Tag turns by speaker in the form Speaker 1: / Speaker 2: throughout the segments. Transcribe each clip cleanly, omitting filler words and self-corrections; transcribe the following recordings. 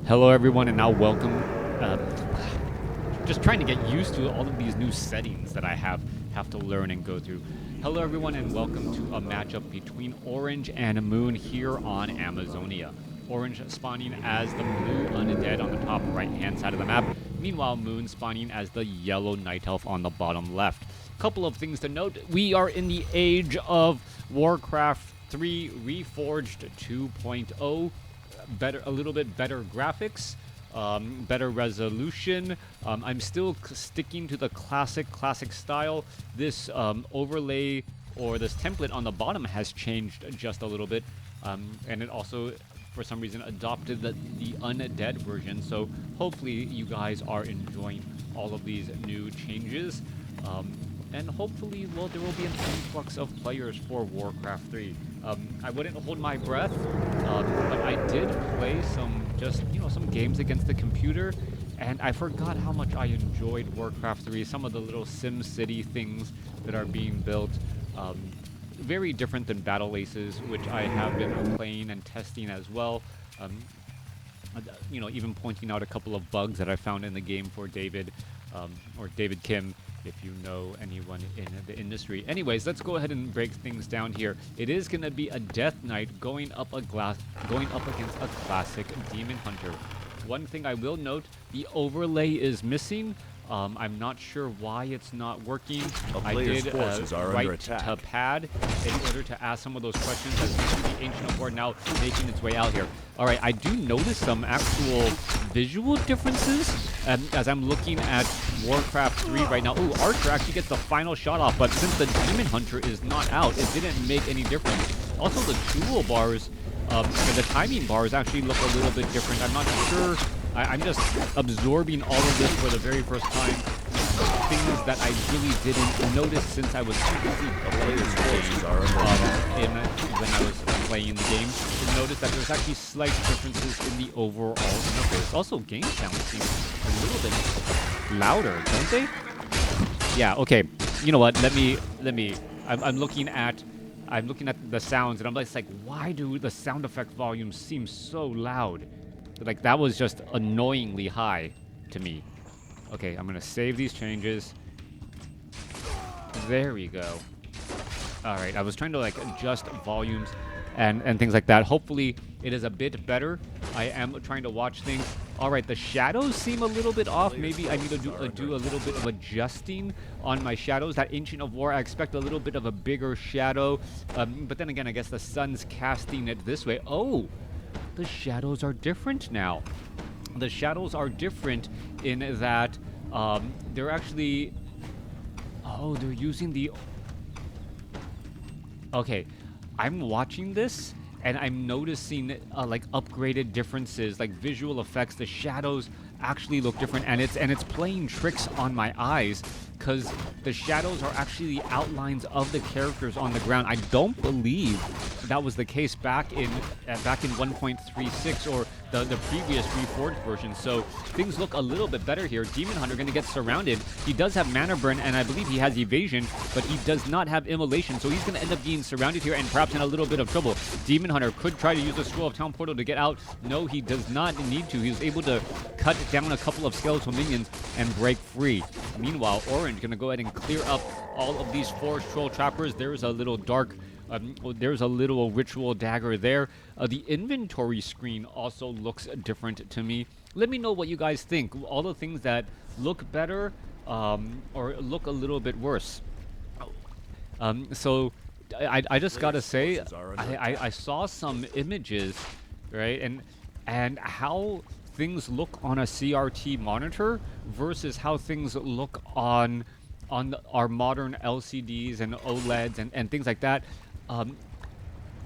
Speaker 1: Hello everyone and now welcome. Just trying to get used to all of these new settings that I have to learn and go through. Hello everyone and welcome to a matchup between Orange and Moon here on Amazonia. Orange spawning as the blue undead on the top right hand side of the map. Meanwhile Moon spawning as the yellow night elf on the bottom left. Couple of things to note. We are in the age of WarCraft 3 Reforged 2.0. A little bit better graphics, better resolution. I'm still sticking to the classic style. This overlay or this template on the bottom has changed just a little bit, and it also for some reason adopted the undead version. So hopefully you guys are enjoying all of these new changes, and hopefully there will be an influx of players for WarCraft 3. I wouldn't hold my breath, but I did play some games against the computer, and I forgot how much I enjoyed WarCraft 3. Some of the little Sim City things that are being built, very different than Battle Aces, which I have been playing and testing as well. Even pointing out a couple of bugs that I found in the game for David, or David Kim, if you know anyone in the industry. Anyways, let's go ahead and break things down here. It is going to be a Death Knight going up against a classic Demon Hunter. One thing I will note, the overlay is missing. I'm not sure why it's not working. I did write to Pad in order to ask some of those questions as we see the Ancient of War now making its way out here. All right, I do notice some actual visual differences as I'm looking at WarCraft 3 right now. Ooh, Archer actually gets the final shot off, but since the Demon Hunter is not out, it didn't make any difference. Also, the toolbars, the timing bars actually look a little bit different. I'm not sure. I'm just absorbing all of this for the very first time. Things that I really didn't notice since I was too busy playing the game. When I was playing the game, to notice that there's actually slight differences in the overall interface. Also, game sound seems a little bit louder, don't they? Yeah. Okay. You know what? Let me. I'm looking at the sounds, and I'm just like, why do the sound effect volumes seem so loud? Like, that was just annoyingly high to me. Okay, I'm gonna save these changes. There we go. All right, I was trying to like adjust volumes and things like that. Hopefully it is a bit better. I am trying to watch things. All right, the shadows seem a little bit off. Maybe I need to do a little bit of adjusting on my shadows. That Ancient of War, I expect a little bit of a bigger shadow. But then again, I guess the sun's casting it this way. Oh, the shadows are different now. The shadows are different in that they're actually... Oh, they're using the... Okay, I'm watching this and I'm noticing like upgraded differences, like visual effects. The shadows actually look different, and it's playing tricks on my eyes because the shadows are actually the outlines of the characters on the ground. I don't believe that was the case back in 1.36 or the previous Reforged version. So things look a little bit better here. Demon Hunter going to get surrounded. He does have mana burn, and I believe he has evasion, but he does not have immolation. So he's going to end up being surrounded here and perhaps in a little bit of trouble. Demon Hunter could try to use the Scroll of Town Portal to get out. No, he does not need to. He was able to cut down a couple of skeletal minions and break free. Meanwhile, Orange going to go ahead and clear up all of these forest troll trappers. There's a little dark... there's a little ritual dagger there. The inventory screen also looks different to me. Let me know what you guys think. All the things that look better or look a little bit worse. So I just gotta say, I saw some images, right, and how things look on a CRT monitor versus how things look on our modern LCDs and OLEDs and things like that.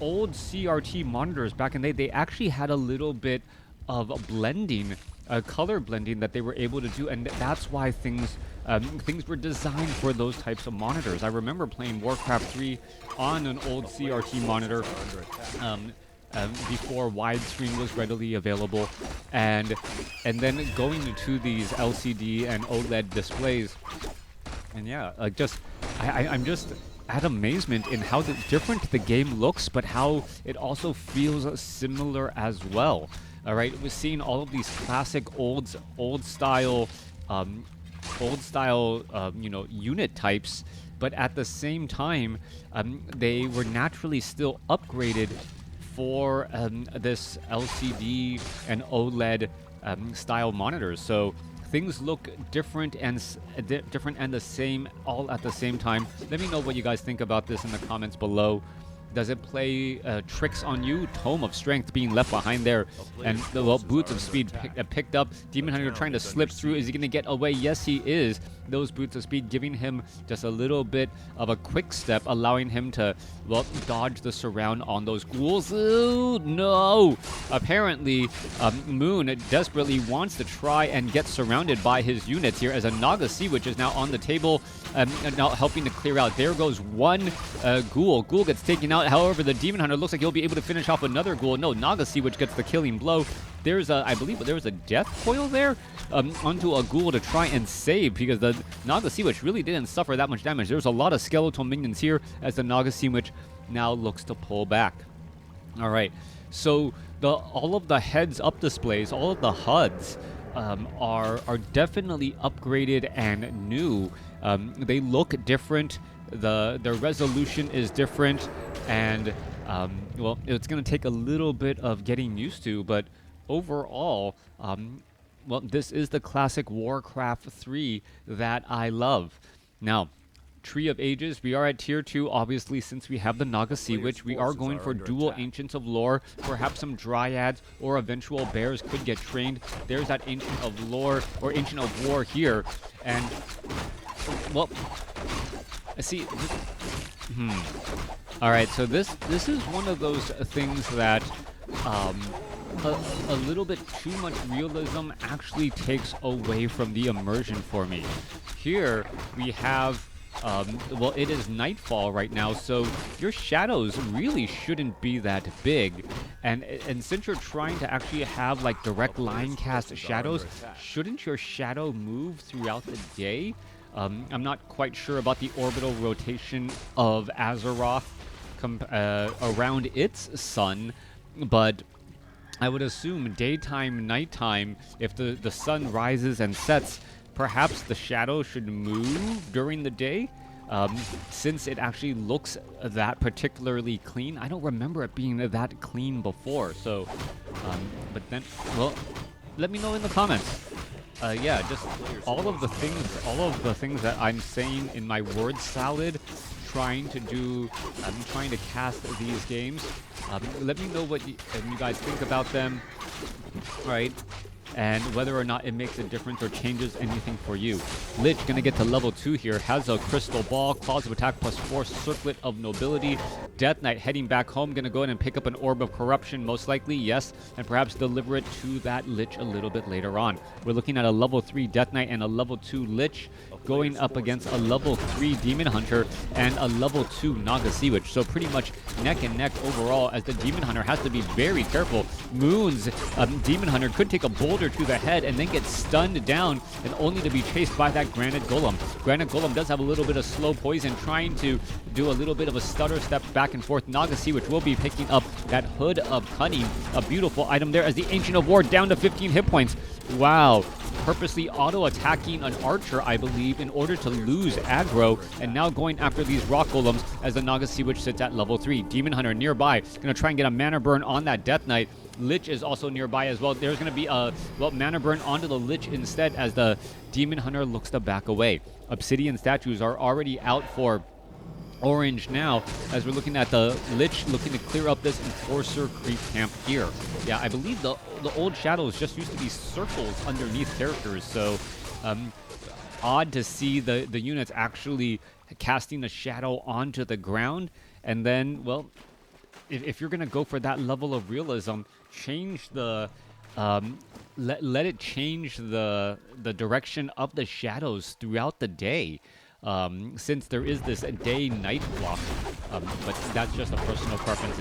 Speaker 1: Old CRT monitors back in the day, they actually had a little bit of blending, color blending that they were able to do, and that's why things were designed for those types of monitors. I remember playing WarCraft 3 on an old CRT monitor before widescreen was readily available, and then going to these LCD and OLED displays, and yeah, like I'm just at amazement in how different the game looks, but how it also feels similar as well. All right, we're seeing all of these classic old style, unit types, but at the same time, they were naturally still upgraded for this LCD and OLED style monitors. So things look different and different and the same all at the same time. Let me know what you guys think about this in the comments below. Does it play tricks on you? Tome of Strength being left behind there, and the Boots of Speed picked up. Demon Hunter trying to slip through. Is he going to get away? Yes, he is. Those Boots of Speed giving him just a little bit of a quick step, allowing him to, well, dodge the surround on those ghouls. Ooh, no! Apparently, Moon desperately wants to try and get surrounded by his units here as a Naga Sea Witch is now on the table, now helping to clear out. There goes one ghoul. Ghoul gets taken out. However, the Demon Hunter looks like he'll be able to finish off another ghoul. No, Naga Sea Witch gets the killing blow. There's a, I believe there was a death coil there onto a ghoul to try and save, because the Naga Sea Witch really didn't suffer that much damage. There's a lot of skeletal minions here as the Naga Sea Witch now looks to pull back. All right, so all of the heads up displays, all of the HUDs are definitely upgraded and new. They look different. The resolution is different, and well, it's going to take a little bit of getting used to, but overall, well, this is the classic WarCraft 3 that I love. Now, Tree of Ages, we are at tier 2, obviously, since we have the Naga Sea Witch. We are going for dual Ancients of Lore. Perhaps some Dryads or eventual Bears could get trained. There's that Ancient of Lore, or Ancient of War here. And, well, see, alright, so this is one of those things that a little bit too much realism actually takes away from the immersion for me. Here we have, well, it is nightfall right now, so your shadows really shouldn't be that big. And since you're trying to actually have like direct line cast shadows, shouldn't your shadow move throughout the day? I'm not quite sure about the orbital rotation of Azeroth around its sun, but I would assume daytime, nighttime, if the sun rises and sets, perhaps the shadow should move during the day, since it actually looks that particularly clean. I don't remember it being that clean before, so, but then, well, let me know in the comments. Yeah, just all of the things that I'm saying in my word salad, trying to cast these games. Let me know what you guys think about them. All right. And whether or not it makes a difference or changes anything for you. Lich gonna get to level 2 here, has a crystal ball, claws of attack +4, circlet of nobility. Death Knight heading back home, gonna go ahead and pick up an orb of corruption, most likely, yes, and perhaps deliver it to that Lich a little bit later on. We're looking at a level 3 Death Knight and a level 2 Lich going up against a level 3 Demon Hunter and a level 2 Naga Sea Witch. So pretty much neck and neck overall, as the Demon Hunter has to be very careful. Moon's Demon Hunter could take a boulder to the head and then get stunned down, and only to be chased by that Granite Golem. Granite Golem does have a little bit of slow poison, trying to do a little bit of a stutter step back and forth. Naga Sea Witch will be picking up that Hood of Cunning, a beautiful item there, as the Ancient of War down to 15 hit points. Wow. Purposely auto-attacking an archer, I believe, in order to lose aggro, and now going after these rock golems as the Naga Sea Witch sits at level 3. Demon Hunter nearby, gonna try and get a mana burn on that Death Knight. Lich is also nearby as well. There's gonna be a, well, mana burn onto the Lich instead, as the Demon Hunter looks to back away. Obsidian statues are already out for orange now, as we're looking at the Lich looking to clear up this Enforcer creep camp here. Yeah, I believe the old shadows just used to be circles underneath characters, so odd to see the units actually casting a shadow onto the ground. And then, well, if you're gonna go for that level of realism, change the let it change the direction of the shadows throughout the day. Since there is this day-night block, but that's just a personal preference.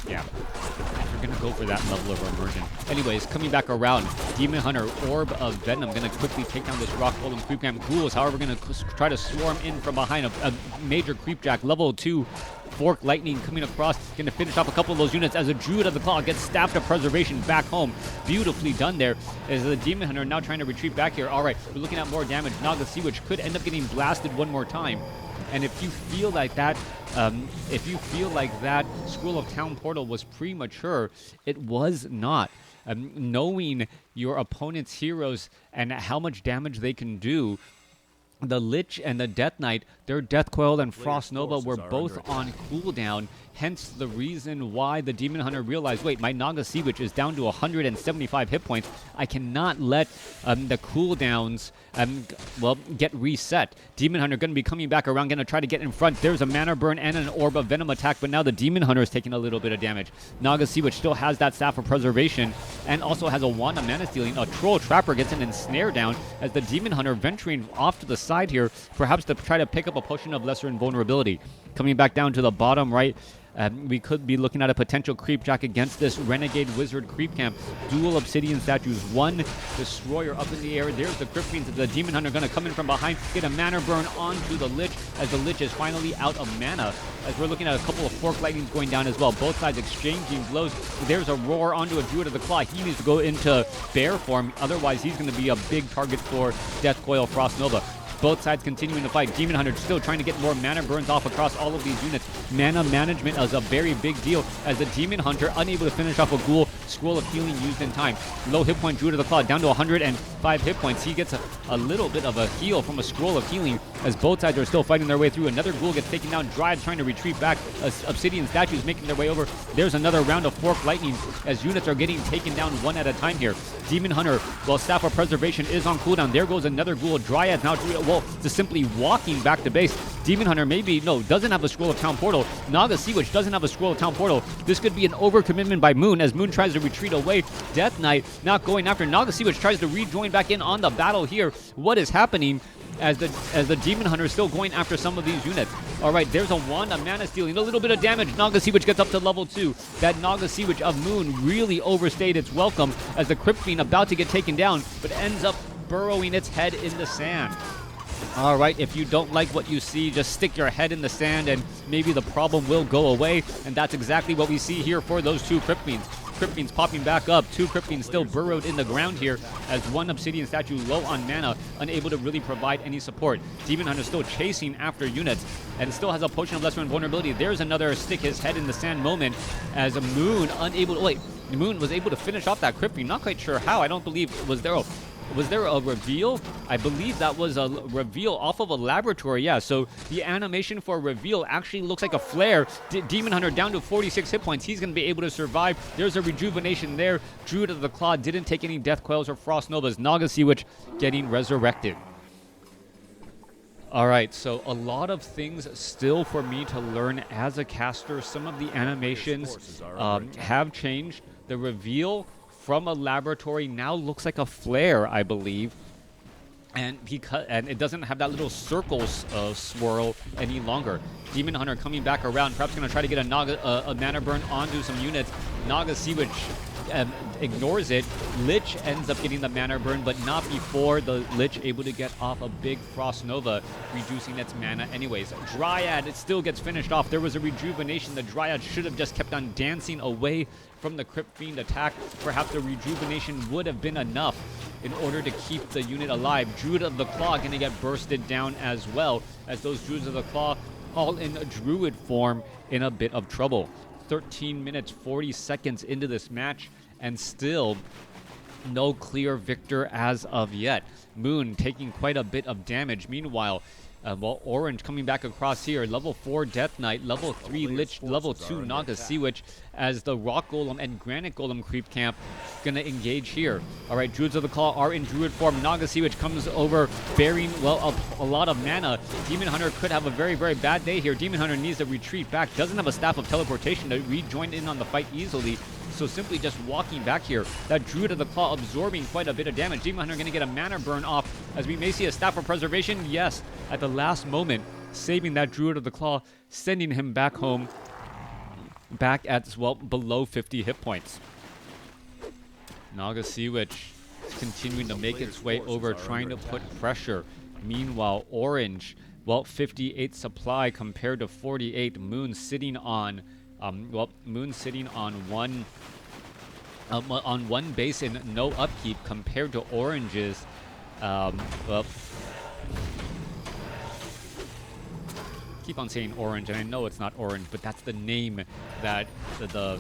Speaker 1: Yeah, if you're gonna go for that level of immersion. Anyways, coming back around, Demon Hunter, Orb of Venom, going to quickly take down this Rock Golem Creep Camp. Ghouls, however, going to try to swarm in from behind a major Creep Jack. Level 2 Fork Lightning coming across, going to finish off a couple of those units as a Druid of the Claw gets stabbed to preservation back home. Beautifully done there as the Demon Hunter now trying to retreat back here. All right, we're looking at more damage. Naga Sea Witch could end up getting blasted one more time. And if you feel like that, Scroll of Town Portal was premature, it was not. Knowing your opponent's heroes and how much damage they can do, the Lich and the Death Knight, their Death Coil and Frost Nova were both on cooldown. Hence the reason why the Demon Hunter realized, wait, my Naga Sea Witch is down to 175 hit points. I cannot let the cooldowns get reset. Demon Hunter going to be coming back around, going to try to get in front. There's a Mana Burn and an Orb of Venom attack, but now the Demon Hunter is taking a little bit of damage. Naga Sea Witch still has that Staff of Preservation and also has a Wand of Mana Stealing. A Troll Trapper gets an ensnare down as the Demon Hunter venturing off to the side here, perhaps to try to pick up a Potion of Lesser Invulnerability. Coming back down to the bottom right, we could be looking at a potential Creep Jack against this Renegade Wizard Creep Camp. Dual Obsidian Statues, one Destroyer up in the air. There's the Crypt Fiends. The Demon Hunter going to come in from behind, get a Mana Burn onto the Lich as the Lich is finally out of mana. As we're looking at a couple of Fork Lightnings going down as well. Both sides exchanging blows. There's a Roar onto a Druid of the Claw. He needs to go into bear form. Otherwise, he's going to be a big target for Death Coil Frost Nova. Both sides continuing to fight. Demon Hunter still trying to get more mana burns off across all of these units. Mana management is a very big deal as the Demon Hunter unable to finish off a Ghoul. Scroll of Healing used in time. Low hit point Druid of the Claw down to 105 hit points. He gets a little bit of a heal from a Scroll of Healing as both sides are still fighting their way through. Another Ghoul gets taken down. Dryad trying to retreat back. Obsidian Statues making their way over. There's another round of Fork Lightning as units are getting taken down one at a time here. Demon Hunter, while Staff of Preservation is on cooldown. There goes another Ghoul. Dryad now just simply walking back to base. Demon Hunter doesn't have a Scroll of Town Portal. Naga Sea Witch doesn't have a Scroll of Town Portal. This could be an overcommitment by Moon as Moon tries to retreat away. Death Knight not going after. Naga Sea Witch tries to rejoin back in on the battle here. What is happening as the Demon Hunter is still going after some of these units? All right, there's a Wand of Mana Stealing. A little bit of damage. Naga Sea Witch gets up to level 2. That Naga Sea Witch of Moon really overstayed its welcome as the Crypt Fiend about to get taken down, but ends up burrowing its head in the sand. All right, if you don't like what you see, just stick your head in the sand and maybe the problem will go away. And that's exactly what we see here for those two Crypt Fiends. Crypt Fiends popping back up. Two Crypt Fiends still burrowed in the ground here as one Obsidian Statue low on mana, unable to really provide any support. Demon Hunter still chasing after units and still has a Potion of Lesser Invulnerability. There's another stick his head in the sand moment as a Moon unable to... Wait, Moon was able to finish off that Crypt Fiend. Not quite sure how. I don't believe... Was there a reveal? I believe that was a reveal off of a laboratory. Yeah, so the animation for reveal actually looks like a flare. Demon Hunter down to 46 hit points. He's going to be able to survive. There's a rejuvenation there. Druid of the Claw didn't take any Death Coils or Frost Novas. Naga Sea Witch getting resurrected. All right, so a lot of things still for me to learn as a caster. Some of the animations have changed. The reveal from a laboratory now looks like a flare, I believe, and it doesn't have that little circle swirl any longer. Demon Hunter coming back around, perhaps going to try to get a Mana Burn onto some units. Naga Sea Witch ignores it. Lich ends up getting the Mana Burn, but not before the Lich able to get off a big Frost Nova, reducing its mana anyways. Dryad, it still gets finished off. There was a rejuvenation. The Dryad should have just kept on dancing away from the Crypt Fiend attack. Perhaps the rejuvenation would have been enough in order to keep the unit alive. Druid of the Claw going to get bursted down as well, as those Druids of the Claw all in Druid form in a bit of trouble. 13 minutes, 40 seconds into this match, and still no clear victor as of yet. Moon taking quite a bit of damage. Meanwhile, Orange coming back across here. Level 4 Death Knight, level 3 Lich, level 2 Naga Sea Witch, as the Rock Golem and Granite Golem Creep Camp gonna engage here. All right, Druids of the Claw are in Druid form. Naga Sea Witch comes over bearing, well, a lot of mana. Demon Hunter could have a very, very bad day here. Demon Hunter needs to retreat back. Doesn't have a Staff of Teleportation to rejoin in on the fight easily. So simply just walking back here. That Druid of the Claw absorbing quite a bit of damage. Demon Hunter going to get a Mana Burn off as we may see a Staff of Preservation. Yes, at the last moment, saving that Druid of the Claw, sending him back home. back at, well, below 50 hit points. Naga Sea Witch continuing to make its way over, trying to put pressure. Meanwhile, Orange, well, 58 supply compared to 48. Moon sitting on, Moon sitting on one base and no upkeep compared to Orange's, well, keep on saying Orange, and I know it's not Orange, but that's the name that the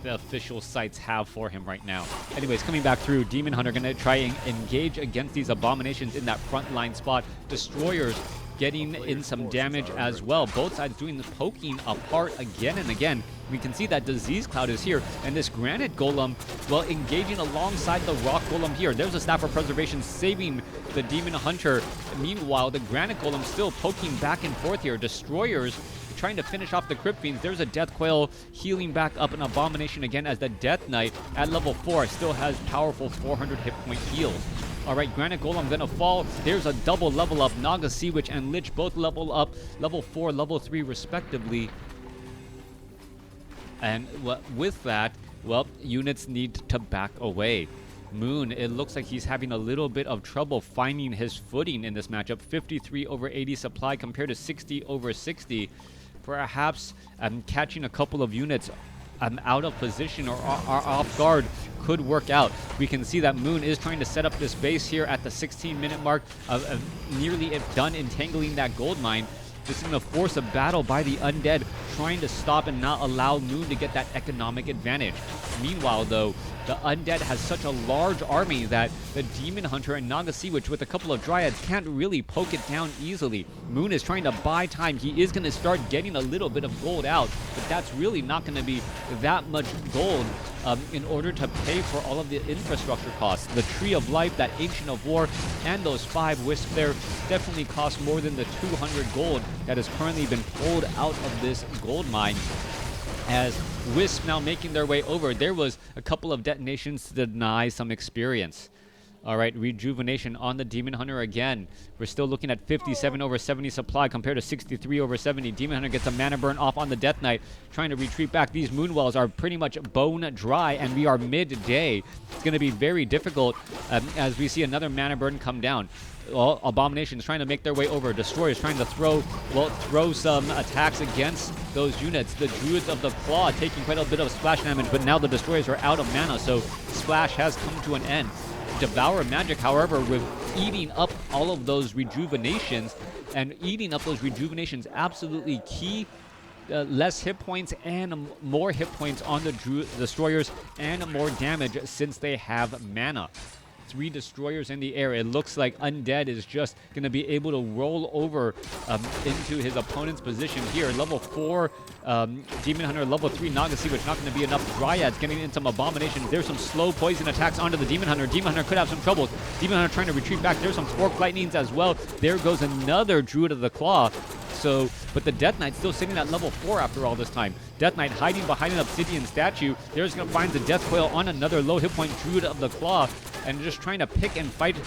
Speaker 1: official sites have for him right now. Anyways, coming back through, Demon Hunter gonna try and engage against these abominations in that front line spot. Destroyers getting in some damage as well. Both sides doing the poking apart again and again. We can see that Disease Cloud is here, and this Granite Golem, well, engaging alongside the Rock Golem here. There's a Staff of Preservation saving the Demon Hunter. Meanwhile, the Granite Golem still poking back and forth here. Destroyers trying to finish off the Crypt Fiends. There's a Death Quail healing back up an Abomination again, as the Death Knight at level 4 still has powerful 400 hit point heals. All right, Granite Golem gonna fall. There's a double level up. Naga Sea Witch and Lich both level up, level 4, level 3 respectively. And with that, well, units need to back away. Moon, it looks like he's having a little bit of trouble finding his footing in this matchup. 53 over 80 supply compared to 60 over 60. Perhaps catching a couple of units out of position or off guard could work out. We can see that Moon is trying to set up this base here at the 16-minute mark of nearly done entangling that gold mine. This is going to force a battle by the undead, trying to stop and not allow Moon to get that economic advantage. Meanwhile, though, the undead has such a large army that the Demon Hunter and Naga Sea Witch with a couple of Dryads can't really poke it down easily. Moon is trying to buy time. He is going to start getting a little bit of gold out, but that's really not going to be that much gold in order to pay for all of the infrastructure costs. The Tree of Life, that Ancient of War, and those 5 wisps there definitely cost more than the 200 gold that has currently been pulled out of this gold mine. As Wisp now making their way over, there was a couple of detonations to deny some experience. All right, Rejuvenation on the Demon Hunter again. We're still looking at 57 over 70 supply compared to 63 over 70. Demon Hunter gets a mana burn off on the Death Knight, trying to retreat back. These Moonwells are pretty much bone dry, and we are midday. It's going to be very difficult as we see another mana burn come down. Well, Abominations trying to make their way over. Destroyers trying to throw some attacks against those units. The Druids of the Claw taking quite a bit of splash damage, but now the Destroyers are out of mana, so Splash has come to an end. Devour Magic, however, with eating up all of those rejuvenations, and eating up those rejuvenations absolutely key. Less hit points and more hit points on the Destroyers, and more damage since they have mana. 3 Destroyers in the air. It looks like Undead is just going to be able to roll over into his opponent's position here. Level 4 Demon Hunter, level 3 Naga Sea Witch, not going to be enough. Dryads getting in some Abominations. There's some slow poison attacks onto the Demon Hunter. Demon Hunter could have some troubles. Demon Hunter trying to retreat back. There's some Fork Lightnings as well. There goes another Druid of the Claw. So, but the Death Knight still sitting at level 4 after all this time. Death Knight hiding behind an obsidian statue. There's going to find the Death Quail on another low hit point Druid of the Claw, and just trying to pick and fight,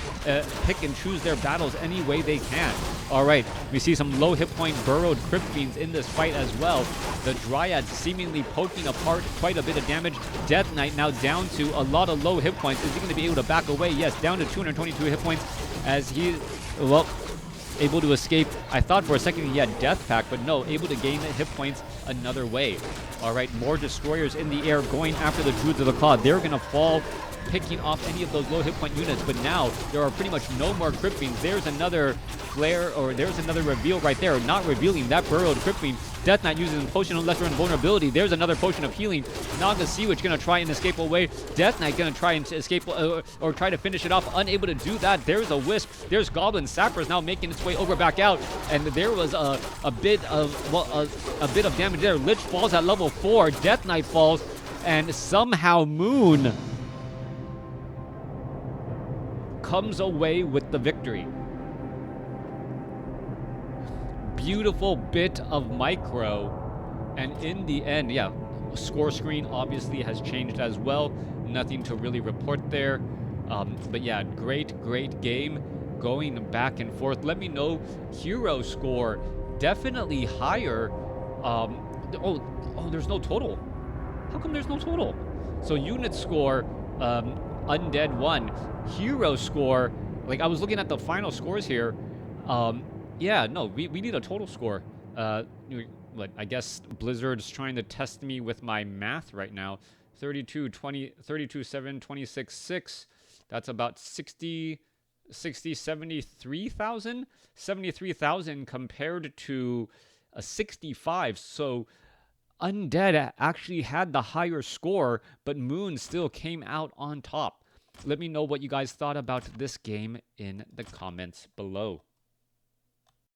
Speaker 1: pick and choose their battles any way they can. All right, we see some low hit point burrowed Crypt Fiends in this fight as well. The Dryads seemingly poking apart quite a bit of damage. Death Knight now down to a lot of low hit points. Is he going to be able to back away? Yes, down to 222 hit points as he, well, able to escape. I thought for a second he had Death Pack, but no, able to gain hit points another way. All right, more Destroyers in the air going after the Druids of the Claw. They're going to fall, picking off any of those low hit point units, but now there are pretty much no more Crypt Fiends. There's another flare, or there's another reveal right there, not revealing that burrowed Crypt Fiend. Death Knight uses a potion of lesser invulnerability. There's another potion of healing. Naga Sea Witch gonna try and escape away. Death Knight gonna try and escape or try to finish it off. Unable to do that. There's a Wisp. There's Goblin Sappers now making its way over back out, and there was a bit of damage there. Lich falls at level 4. Death Knight falls, and somehow Moon comes away with the victory. Beautiful bit of micro, and in the end, yeah, score screen obviously has changed as well. Nothing to really report there, but yeah, great game going back and forth. Let me know hero score, definitely higher Oh, there's no total. How come there's no total? So unit score, Undead 1. Hero score, like I was looking at the final scores here. Yeah, no, we need a total score. What, I guess Blizzard's trying to test me with my math right now. 32, 20, 32, 7, 26, 6. That's about 60, 73,000? 73,000 compared to a 65. So Undead actually had the higher score, but Moon still came out on top. Let me know what you guys thought about this game in the comments below.